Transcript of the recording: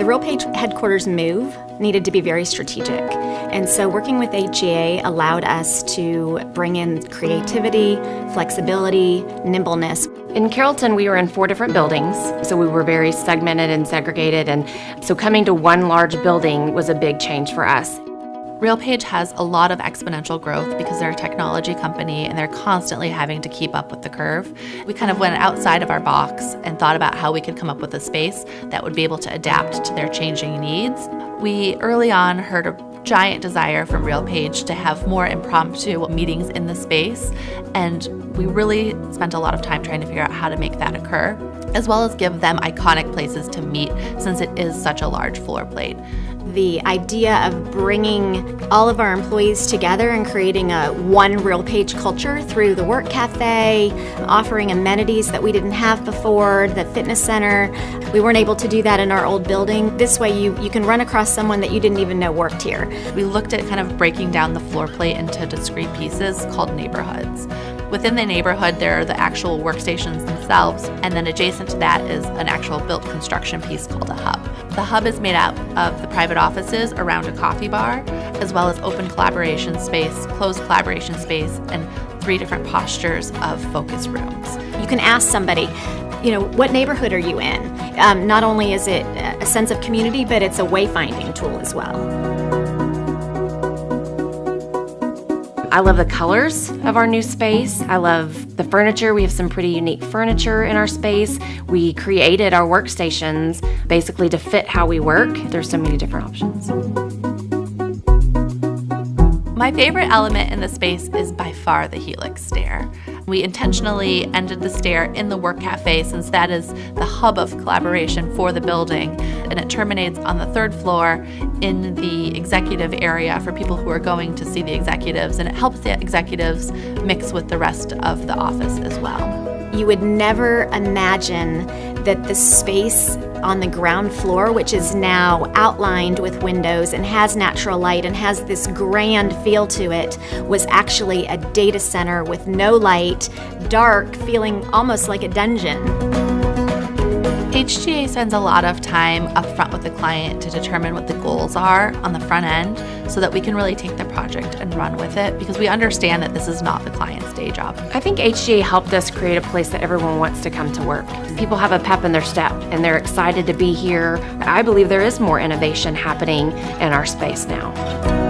The RealPage headquarters move needed to be very strategic. And so working with HGA allowed us to bring in creativity, flexibility, nimbleness. In Carrollton, we were in 4 different buildings, so we were very segmented and segregated, and so coming to one large building was a big change for us. RealPage has a lot of exponential growth because they're a technology company and they're constantly having to keep up with the curve. We kind of went outside of our box and thought about how we could come up with a space that would be able to adapt to their changing needs. We early on heard a giant desire from RealPage to have more impromptu meetings in the space, and we really spent a lot of time trying to figure out how to make that occur, as well as give them iconic places to meet since it is such a large floor plate. The idea of bringing all of our employees together and creating a one RealPage culture through the work cafe, offering amenities that we didn't have before, the fitness center. We weren't able to do that in our old building. This way you can run across someone that you didn't even know worked here. We looked at kind of breaking down the floor plate into discrete pieces called neighborhoods. Within the neighborhood, there are the actual workstations themselves, and then adjacent to that is an actual built construction piece called a hub. The hub is made up of the private offices around a coffee bar, as well as open collaboration space, closed collaboration space, and 3 different postures of focus rooms. You can ask somebody, what neighborhood are you in? Not only is it a sense of community, but it's a wayfinding tool as well. I love the colors of our new space. I love the furniture. We have some pretty unique furniture in our space. We created our workstations basically to fit how we work. There's so many different options. My favorite element in the space is by far the Helix stair. We intentionally ended the stair in the work cafe since that is the hub of collaboration for the building, and it terminates on the 3rd floor in the executive area for people who are going to see the executives, and it helps the executives mix with the rest of the office as well. You would never imagine that the space on the ground floor, which is now outlined with windows and has natural light and has this grand feel to it, was actually a data center with no light, dark, feeling almost like a dungeon. HGA spends a lot of time up front with the client to determine what the goals are on the front end so that we can really take the project and run with it, because we understand that this is not the client's day job. I think HGA helped us create a place that everyone wants to come to work. People have a pep in their step and they're excited to be here. I believe there is more innovation happening in our space now.